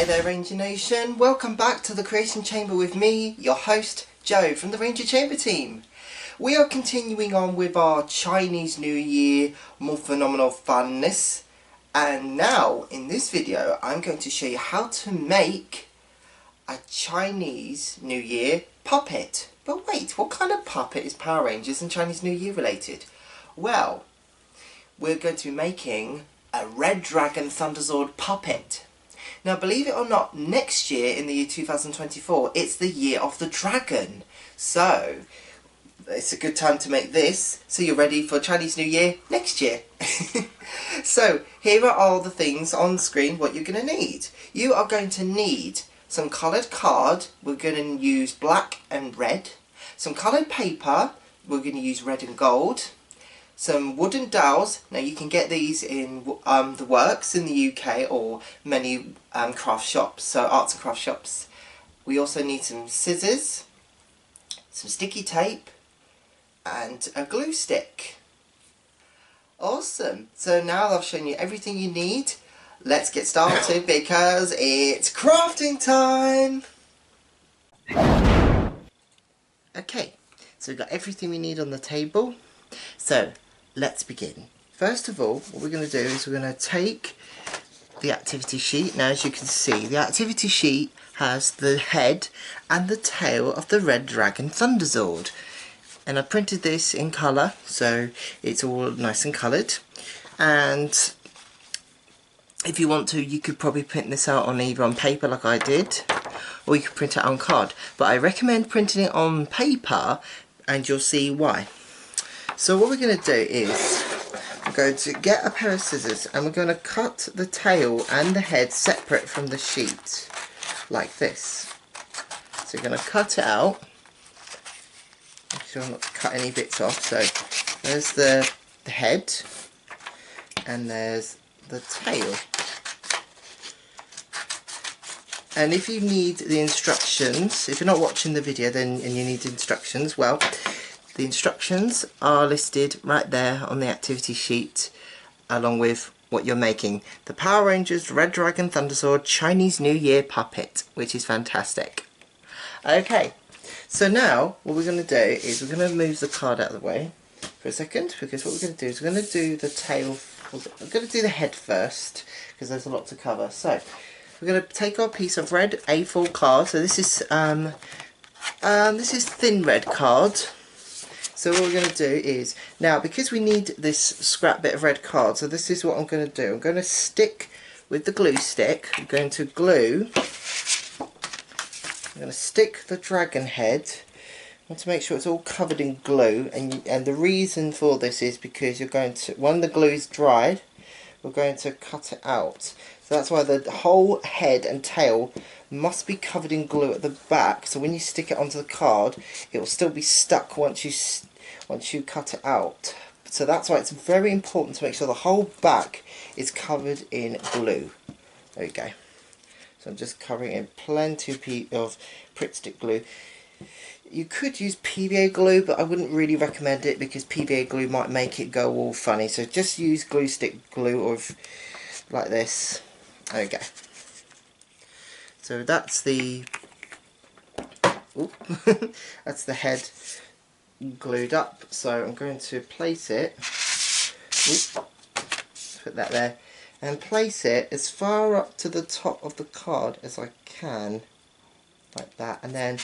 Hi there Ranger Nation, welcome back to the Creation Chamber with me, your host Joe from the Ranger Chamber team. We are continuing on with our Chinese New Year Morphinomenal funness, and now in this video I'm going to show you how to make a Chinese New Year puppet. But wait, what kind of puppet is Power Rangers and Chinese New Year related? Well, we're going to be making a Red Dragon Thunderzord puppet. Now believe it or not, next year in the year 2024 it's the year of the dragon. So it's a good time to make this so you're ready for Chinese New Year next year. So here are all the things on screen what you're going to need. You are going to need some coloured card, we're going to use black and red. Some coloured paper, we're going to use red and gold. Some wooden dowels. Now you can get these in the Works in the UK or many craft shops, so arts and craft shops. We also need some scissors, some sticky tape and a glue stick. Awesome! So now I've shown you everything you need. Let's get started because it's crafting time! Okay, so we've got everything we need on the table. So let's begin. First of all, what we're going to do is we're going to take the activity sheet. Now as you can see, the activity sheet has the head and the tail of the Red Dragon Thunderzord. And I printed this in colour, so it's all nice and coloured. And if you want to, you could probably print this out on either on paper like I did, or you could print it on card. But I recommend printing it on paper, and you'll see why. So what we're going to do is we're going to get a pair of scissors and we're going to cut the tail and the head separate from the sheet like this. So we're going to cut it out. Make sure not to cut any bits off. So there's the head and there's the tail. And if you need the instructions, if you're not watching the video then and you need instructions, well, the instructions are listed right there on the activity sheet along with what you're making. The Power Rangers Red Dragon Thunderzord Chinese New Year puppet, which is fantastic. Okay, so now what we're going to do is we're going to move the card out of the way for a second, because what we're going to do is we're going to do the tail, we're going to do the head first because there's a lot to cover. So we're going to take our piece of red A4 card. So this is thin red card. So what we're going to do is, now because we need this scrap bit of red card, so this is what I'm going to do. I'm going to stick with the glue stick, I'm going to glue, I'm going to stick the dragon head. I want to make sure it's all covered in glue, and the reason for this is because you're going to, when the glue is dried, we're going to cut it out. So that's why the whole head and tail must be covered in glue at the back, so when you stick it onto the card it will still be stuck once you cut it out. So that's why it's very important to make sure the whole back is covered in glue. There we go. So I'm just covering in plenty of Pritt stick glue. You could use PVA glue, but I wouldn't really recommend it because PVA glue might make it go all funny. So just use glue stick glue or like this. There we go. So that's the that's the head glued up. So I'm going to place it, put that there, and place it as far up to the top of the card as I can, like that, and then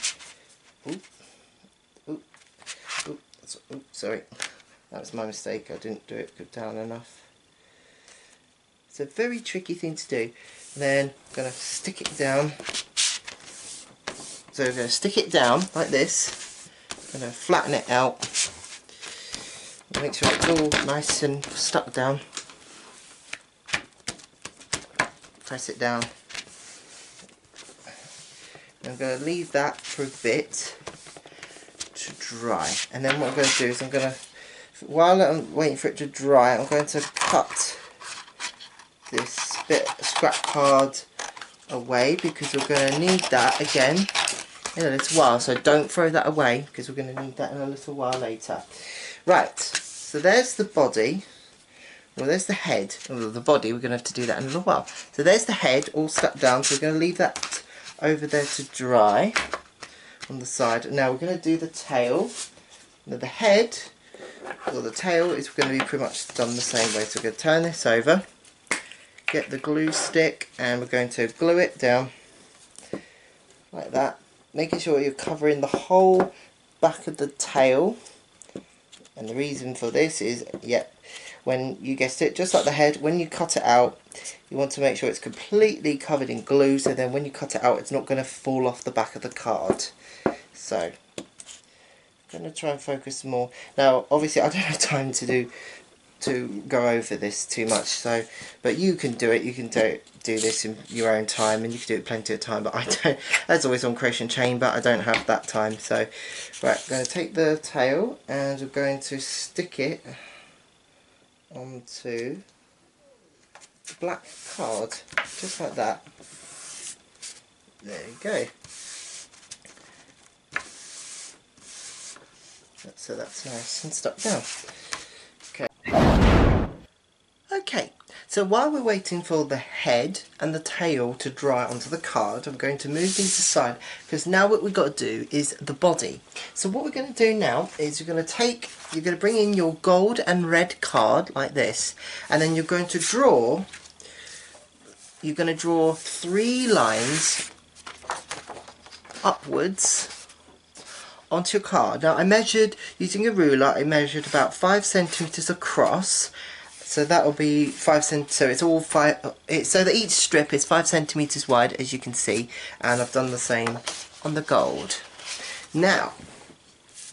sorry, that was my mistake, I didn't do it good down enough. It's a very tricky thing to do. And then I'm going to stick it down. So we're going to stick it down like this. I'm going to flatten it out. Make sure it's all nice and stuck down. Press it down. I'm going to leave that for a bit to dry. And then what I'm going to do is I'm going to, while I'm waiting for it to dry, I'm going to cut this bit of scrap card away because we're going to need that again in a little while. So don't throw that away because we're going to need that in a little while later. Right, so there's the body. well, there's the head, or the body. We're going to have to do that in a little while. So there's the head all stuck down, so we're going to leave that over there to dry on the side. Now we're going to do the tail. Now the head, or the tail, is going to be pretty much done the same way. So we're going to turn this over, get the glue stick, and we're going to glue it down like that, making sure you're covering the whole back of the tail. And the reason for this is, when you guessed it, just like the head, when you cut it out, you want to make sure it's completely covered in glue, so then when you cut it out, it's not going to fall off the back of the card. So I'm going to try and focus more. Now obviously I don't have time to go over this too much, so but you can do it. You can do this in your own time, and you can do it plenty of time, but I don't, as always on Creation Chamber, I don't have that time. So right, I'm going to take the tail and we're going to stick it onto the black card, just like that. There you go. So that's nice and stuck down. Okay, so while we're waiting for the head and the tail to dry onto the card, I'm going to move these aside, because now what we've got to do is the body. So what we're going to do now is you're going to bring in your gold and red card like this, and then you're going to draw 3 lines upwards onto your card. Now I measured, using a ruler, I measured about 5 centimeters across. So that will be 5 cm. So it's all 5. So that each strip is 5 centimeters wide, as you can see, and I've done the same on the gold. Now,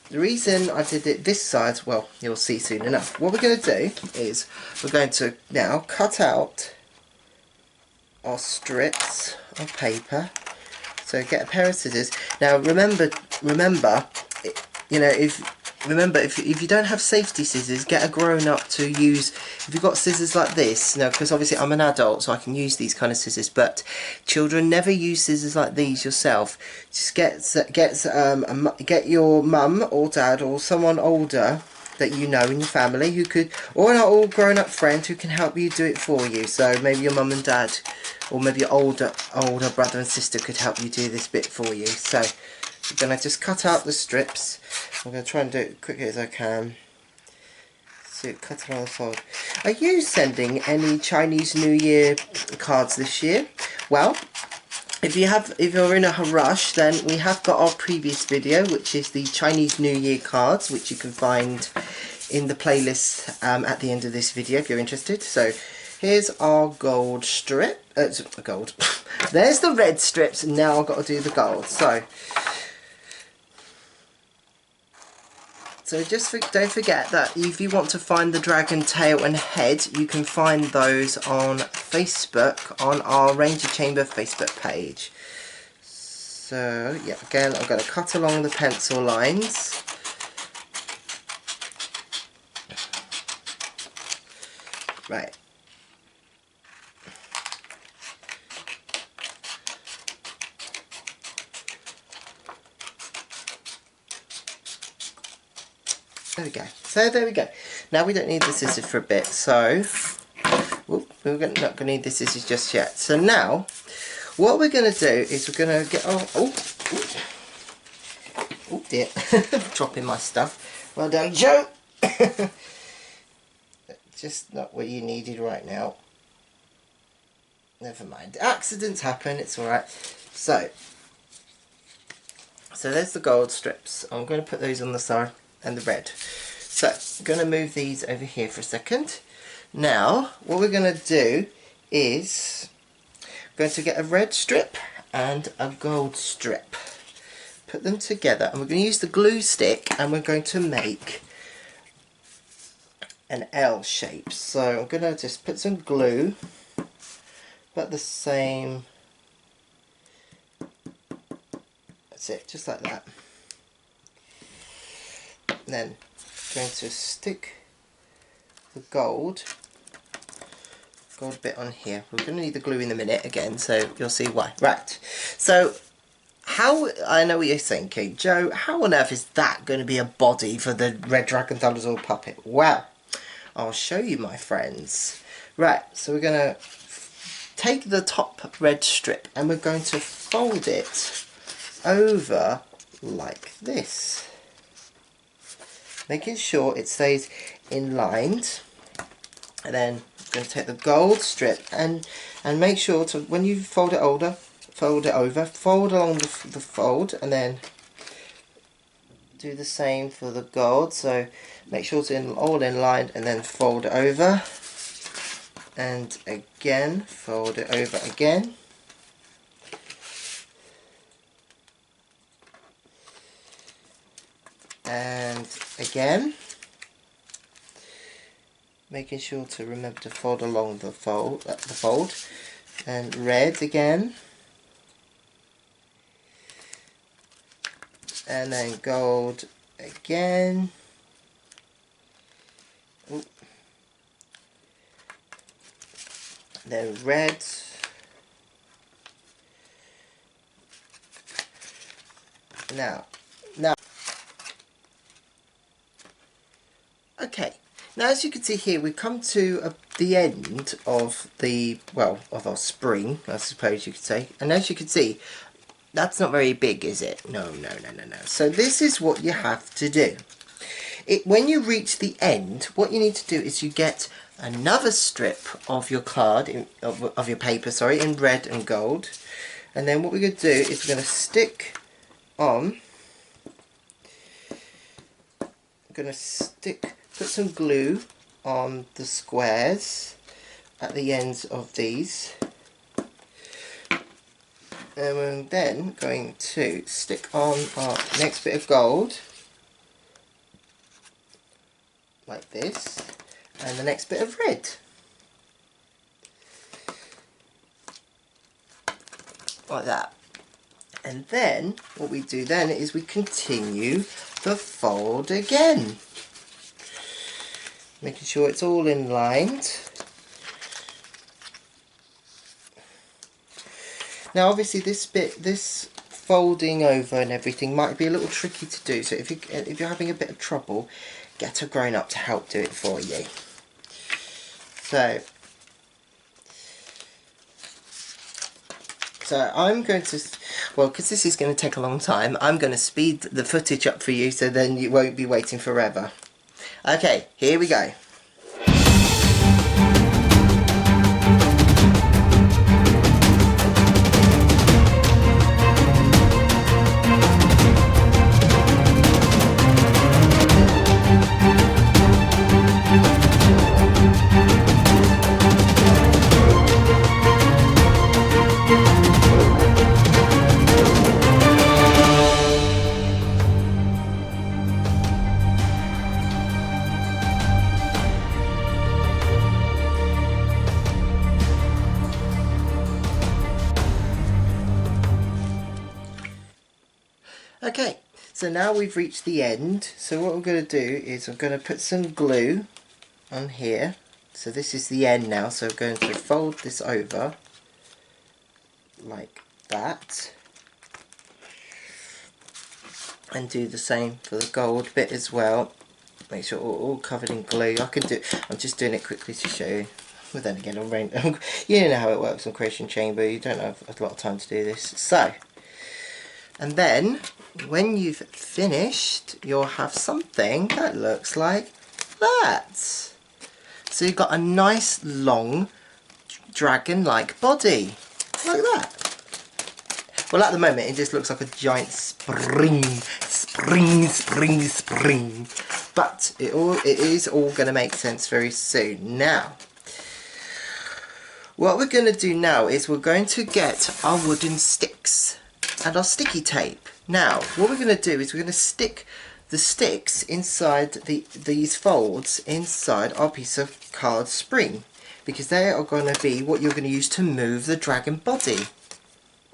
the reason I did it this size, well, you'll see soon enough. What we're going to do is we're going to now cut out our strips of paper. So get a pair of scissors. Now remember, you know, if you don't have safety scissors, get a grown-up to use. If you've got scissors like this, because obviously I'm an adult, so I can use these kind of scissors, but children, never use scissors like these yourself. Just get your mum or dad or someone older that you know in your family who could, or an old grown-up friend who can help you do it for you. So maybe your mum and dad, or maybe your older brother and sister could help you do this bit for you. So I'm going to just cut out the strips. I'm going to try and do it as quickly as I can. So cut it on the side. Are you sending any Chinese New Year cards this year? Well, if you're in a rush, then we have got our previous video, which is the Chinese New Year cards, which you can find in the playlist at the end of this video if you're interested. So here's our gold strip. Gold. There's the red strips, and now I've got to do the gold. So just don't forget that if you want to find the dragon tail and head, you can find those on Facebook, on our Ranger Chamber Facebook page. So yeah, again, I'm going to cut along the pencil lines. Right. There we go. So there we go. Now we don't need the scissors for a bit, so we're not going to need the scissors just yet. So now what we're going to do is we're going to get oh dear, dropping my stuff. Well done, Joe. Just not what you needed right now. Never mind. Accidents happen. It's all right. So there's the gold strips. I'm going to put those on the side. And the red. So I'm going to move these over here for a second. Now what we're going to do is we're going to get a red strip and a gold strip, put them together, and we're going to use the glue stick, and we're going to make an L shape. So I'm going to just put some glue about the same, that's it, just like that. Then I'm going to stick the gold bit on here. We're going to need the glue in a minute again, so you'll see why. Right, so how, I know what you're thinking, Joe, how on earth is that going to be a body for the Red Dragon Thunderzord puppet? Well, I'll show you, my friends. Right, so we're going to take the top red strip and we're going to fold it over like this, making sure it stays inlined. And then I'm going to take the gold strip and make sure to, when you fold it over, fold along the fold, and then do the same for the gold. So make sure it's all inlined, and then fold it over, and again fold it over again. And again, making sure to remember to fold along the fold, and red again, and then gold again. Ooh. Then red, now, okay. Now, as you can see here, we've come to the end of of our spring, I suppose you could say. And as you can see, that's not very big, is it? No. So this is what you have to do. When you reach the end, what you need to do is you get another strip of your card, of your paper, sorry, in red and gold. And then what we're going to do is we're going to stick on, put some glue on the squares at the ends of these, and we're then going to stick on our next bit of gold like this, and the next bit of red like that. And then what we do then is we continue the fold again, making sure it's all inlined. Now obviously this folding over and everything might be a little tricky to do, so if you're having a bit of trouble, get a grown-up to help do it for you. So I'm going to, well, because this is going to take a long time, I'm going to speed the footage up for you so then you won't be waiting forever. Okay, here we go. Okay, so now we've reached the end. So what I'm going to do is I'm going to put some glue on here. So this is the end now, so I'm going to fold this over like that. And do the same for the gold bit as well. Make sure all covered in glue. I'm just doing it quickly to show you. But then again, you know how it works on Creation Chamber. You don't have a lot of time to do this. So, and then when you've finished, you'll have something that looks like that. So you've got a nice long dragon-like body, like that. Well, at the moment it just looks like a giant spring. But it is all going to make sense very soon. Now, what we're going to do now is we're going to get our wooden sticks and our sticky tape. Now, what we're going to do is we're going to stick the sticks inside these folds inside our piece of card spring, because they are going to be what you're going to use to move the dragon body,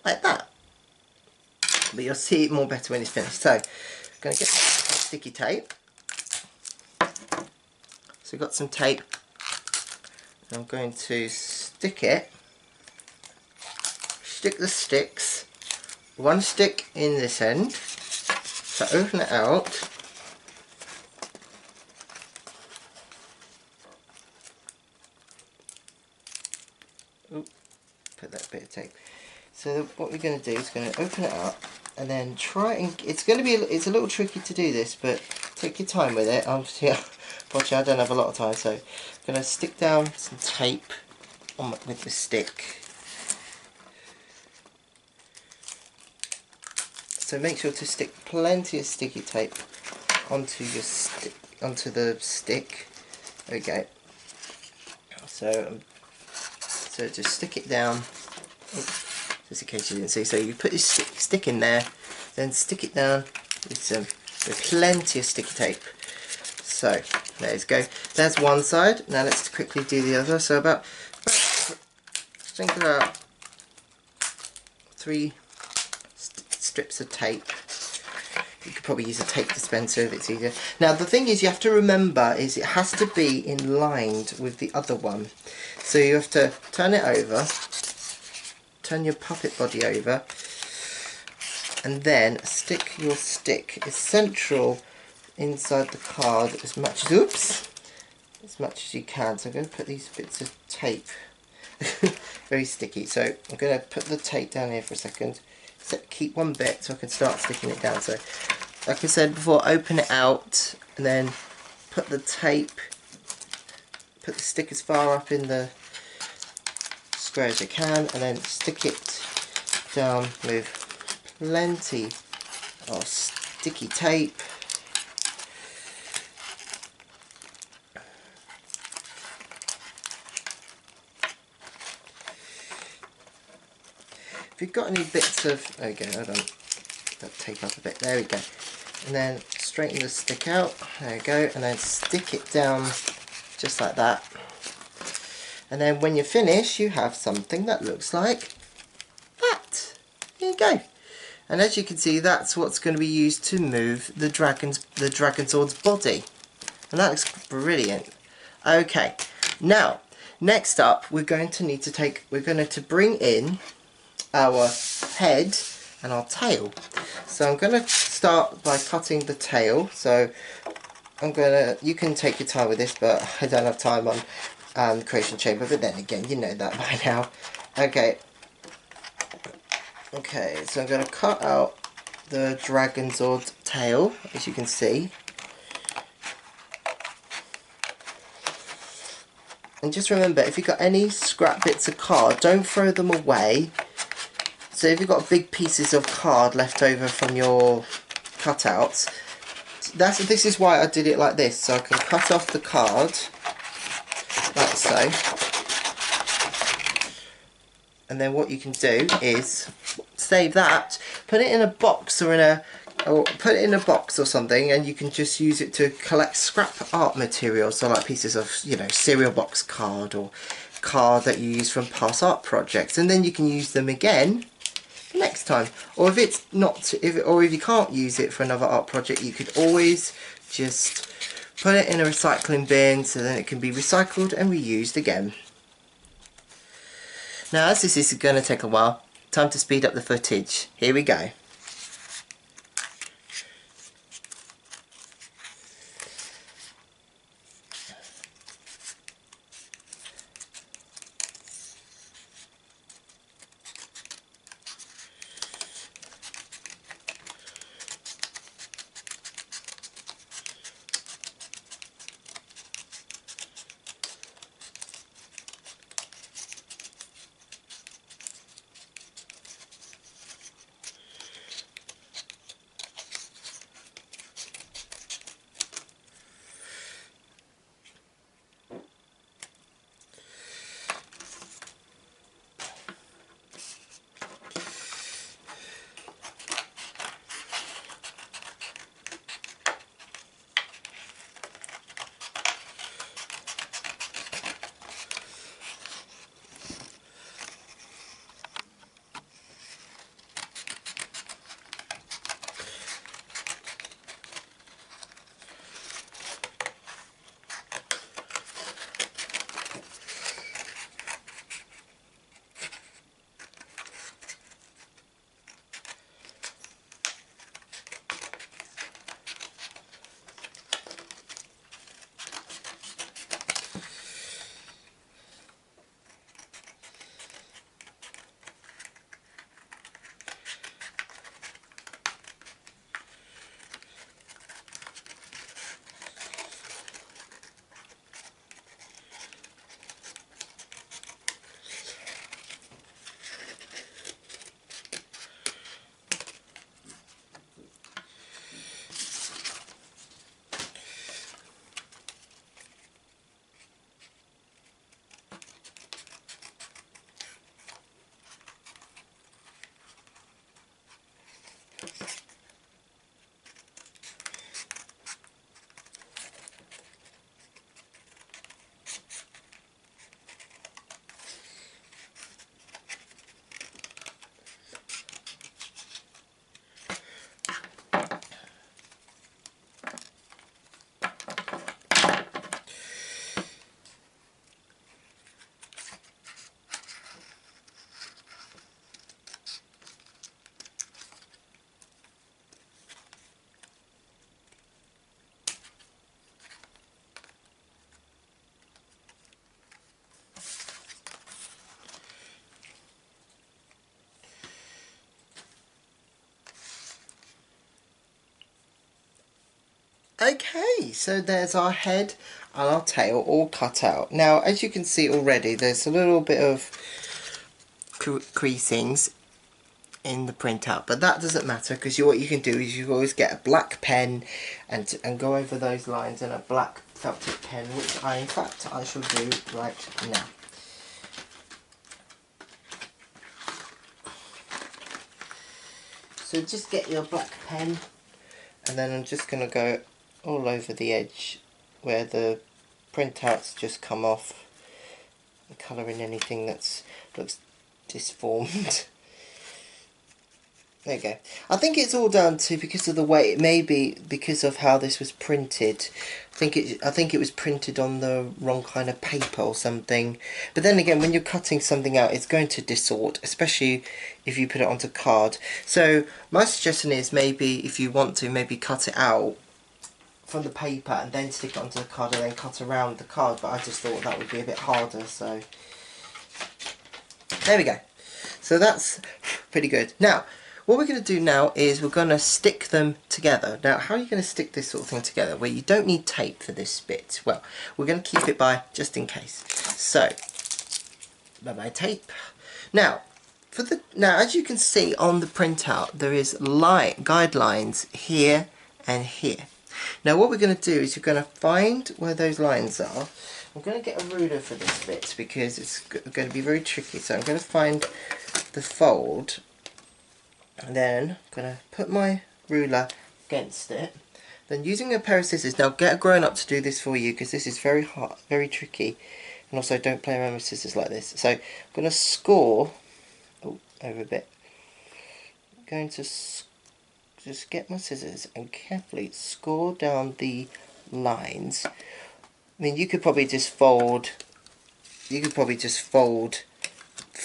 like that. But you'll see it more better when it's finished. So, I'm going to get sticky tape. So we've got some tape. I'm going to stick the sticks, one stick in this end. So open it out, put that bit of tape. So what we're going to do is going to open it up and then try and it's a little tricky to do this, but take your time with it. Unfortunately, I don't have a lot of time, so I'm going to stick down some tape with the stick. So make sure to stick plenty of sticky tape onto the stick. Okay. So just stick it down. Just in case you didn't see. So you put your stick in there, then stick it down with plenty of sticky tape. So there you go. That's one side. Now let's quickly do the other. So think about 3 strips of tape. You could probably use a tape dispenser if it's easier. Now the thing is, you have to remember is it has to be in line with the other one. So you have to turn it over, turn your puppet body over, and then stick your stick as central inside the card as much as you can. So I'm going to put these bits of tape, very sticky. So I'm going to put the tape down here for a second. Keep one bit so I can start sticking it down. So like I said before, open it out and then put the tape, put the stick as far up in the square as you can, and then stick it down with plenty of sticky tape. If you've got any bits of, okay, hold on, that tape up a bit, there we go. And then straighten the stick out, there you go, and then stick it down just like that. And then when you finish, you have something that looks like that. There you go. And as you can see, that's what's going to be used to move the Dragonzord's body. And that looks brilliant. Okay, now, next up, we're going to bring in our head and our tail. So I'm going to start by cutting the tail. So you can take your time with this, but I don't have time on the creation chamber, but then again, you know that by now. Okay, so I'm going to cut out the Dragonzord tail, as you can see. And just remember, if you've got any scrap bits of card, don't throw them away. So if you've got big pieces of card left over from your cutouts, this is why I did it like this, so I can cut off the card, like so. And then what you can do is save that, put it in a box or something, and you can just use it to collect scrap art material, so like pieces of, you know, cereal box card or card that you use from past art projects, and then you can use them again next time. Or if you can't use it for another art project, you could always just put it in a recycling bin, so then it can be recycled and reused again. Now, as this is going to take a while, time to speed up the footage. Here we go. Okay, so there's our head and our tail all cut out. Now, as you can see already, there's a little bit of creasings in the printout, but that doesn't matter, because what you can do is you always get a black pen and go over those lines in a black felt tip pen, which in fact I shall do right now. So just get your black pen, and then I'm just going to go all over the edge where the printouts just come off, and colour in anything that looks disformed. There you go. I think it's all down to, because of the way, it may be because of how this was printed. I think it was printed on the wrong kind of paper or something. But then again, when you're cutting something out, it's going to distort, especially if you put it onto card. So my suggestion is, maybe if you want to, maybe cut it out from the paper and then stick it onto the card and then cut around the card. But I just thought that would be a bit harder, so there we go. So that's pretty good. Now, what we're going to do now is we're going to stick them together. Now, how are you going to stick this sort of thing together? Well, you don't need tape for this bit. Well, we're going to keep it by just in case. So, bye-bye tape. Now, as you can see on the printout, there is guidelines here and here. Now, what we're going to do is you're going to find where those lines are. I'm going to get a ruler for this bit because it's going to be very tricky. So I'm going to find the fold. And then I'm going to put my ruler against it. Then using a pair of scissors. Now get a grown-up to do this for you, because this is very hard, very tricky. And also don't play around with scissors like this. So I'm going to score, over a bit. I'm going to just get my scissors and carefully score down the lines. I mean, you could probably just fold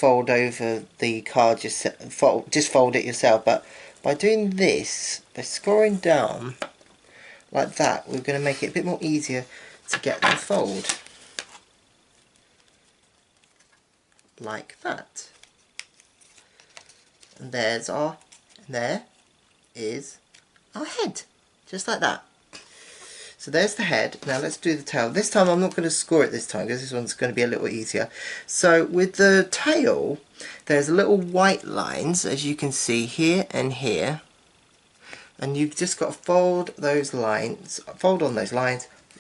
over the card, just fold it yourself, but by doing this, by scoring down like that, we're going to make it a bit more easier to get the fold like that. And there is our head, just like that. So there's the head. Now let's do the tail. This time I'm not going to score it this time, because this one's going to be a little easier. So with the tail, there's little white lines, as you can see here and here. And you've just got to fold on those lines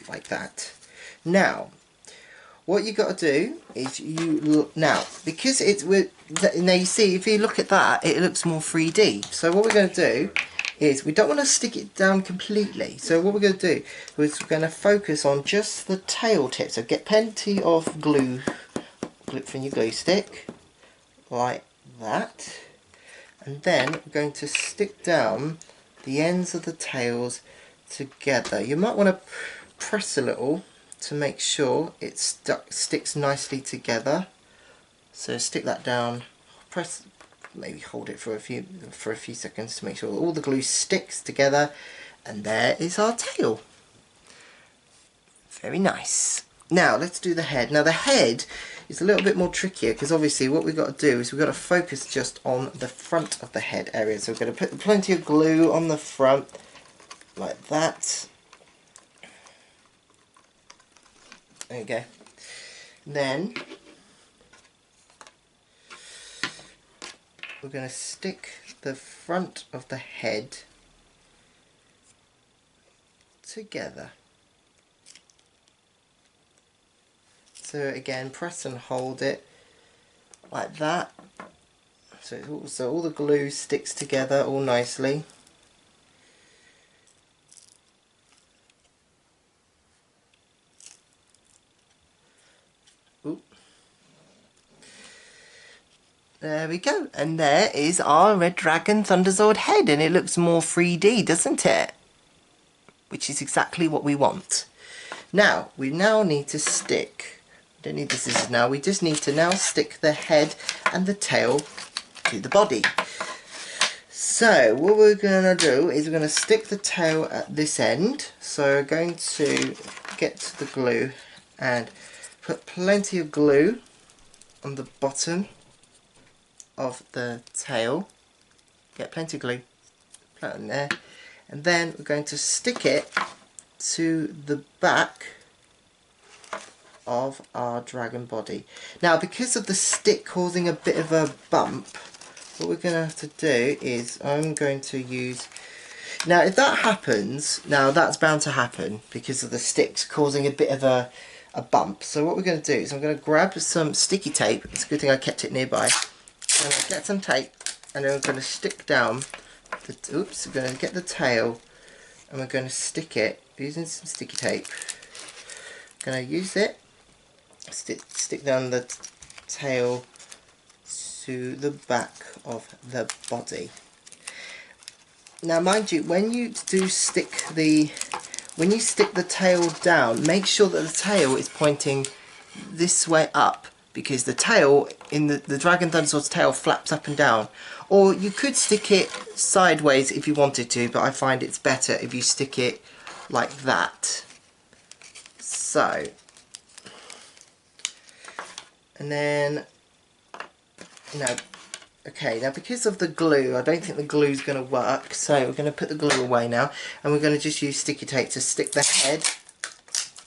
like that. Now, what you got to do is because now you see, if you look at that, it looks more 3D. So what we're going to do is, we don't want to stick it down completely. So what we're going to do is we're going to focus on just the tail tip. So get plenty of glue from your glue stick, like that. And then we're going to stick down the ends of the tails together. You might want to press a little to make sure it sticks nicely together. So stick that down, press, maybe hold it for a few seconds to make sure all the glue sticks together, and there is our tail. Very nice. Now let's do the head. Now the head is a little bit more trickier, because obviously what we've got to do is we've got to focus just on the front of the head area. So we're going to put plenty of glue on the front like that. There you go. Then we're going to stick the front of the head together. So again, press and hold it like that. So all the glue sticks together all nicely. Ooh. There we go, and there is our Red Dragon Thunderzord head, and it looks more 3D, doesn't it? Which is exactly what we want. Now, we need to stick, we don't need the scissors now, we just need to now stick the head and the tail to the body. So, what we're going to do is we're going to stick the tail at this end. So, we're going to get to the glue and put plenty of glue on the bottom of the tail. Get plenty of glue, put it in there, and then we're going to stick it to the back of our dragon body. Now, because of the stick causing a bit of a bump, what we're going to have to do is I'm going to use... Now, if that happens, now that's bound to happen because of the sticks causing a bit of a bump. So what we're going to do is I'm going to grab some sticky tape. It's a good thing I kept it nearby. I'm going to get some tape and then we're going to stick down the... Oops, we're going to get the tail and we're going to stick it using some sticky tape. I'm going to use it. Stick down the tail to the back of the body. Now, mind you, when you stick the tail down, make sure that the tail is pointing this way up, because the tail in the Dragon Thunderzord's tail flaps up and down. Or you could stick it sideways if you wanted to, but I find it's better if you stick it like that. So, and then, okay, now because of the glue, I don't think the glue is going to work, so we're going to put the glue away now, and we're going to just use sticky tape to stick the head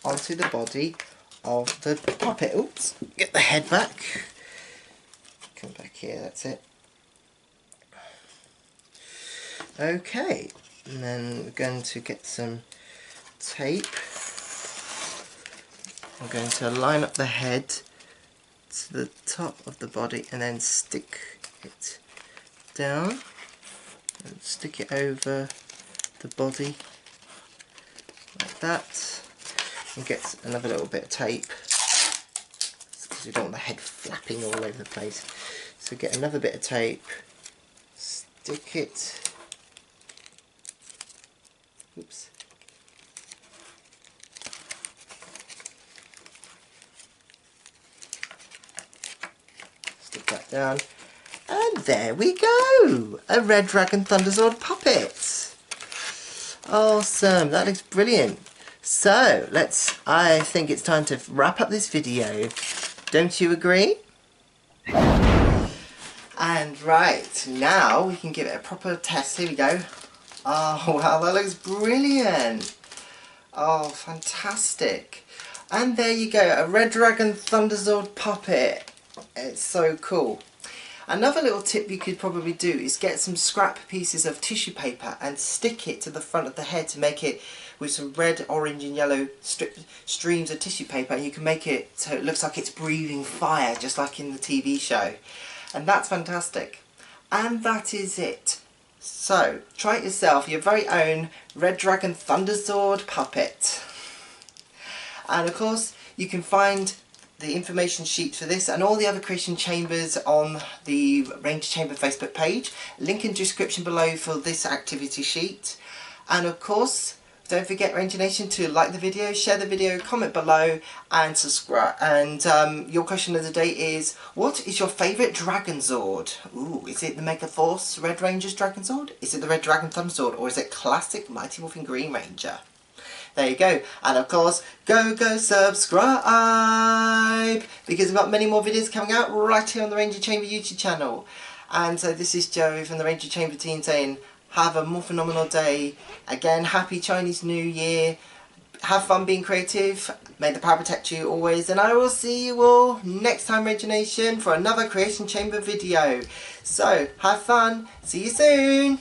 onto the body of the puppet. Oops, get the head back. Come back here, that's it. Okay, and then we're going to get some tape. I'm going to line up the head to the top of the body and then stick it down and stick it over the body like that, and get another little bit of tape because we don't want the head flapping all over the place. So get another bit of tape, stick it, oops, stick that down, and there we go! A Red Dragon Thunderzord puppet! Awesome, that looks brilliant. So, I think it's time to wrap up this video. Don't you agree? And right, now we can give it a proper test. Here we go. Oh wow, that looks brilliant! Oh, fantastic. And there you go, a Red Dragon Thunderzord puppet. It's so cool. Another little tip you could probably do is get some scrap pieces of tissue paper and stick it to the front of the head to make it with some red, orange and yellow streams of tissue paper, and you can make it so it looks like it's breathing fire, just like in the TV show. And that's fantastic. And that is it. So, try it yourself, your very own Red Dragon Thunderzord puppet. And of course, you can find the information sheet for this and all the other creation chambers on the Ranger Chamber Facebook page. Link in the description below for this activity sheet. And of course, don't forget, Ranger Nation, to like the video, share the video, comment below and subscribe. And your question of the day is, what is your favourite Dragon Zord? Ooh, is it the Mega Force Red Rangers Dragon Zord? Is it the Red Dragon Thunderzord? Or is it classic Mighty Morphin Green Ranger? There you go. And of course, go subscribe, because we've got many more videos coming out right here on the Ranger Chamber YouTube channel. And so this is Joe from the Ranger Chamber team saying, have a Morphinominal day. Again, happy Chinese New Year. Have fun being creative. May the power protect you always. And I will see you all next time, Ranger Nation, for another Creation Chamber video. So, have fun. See you soon.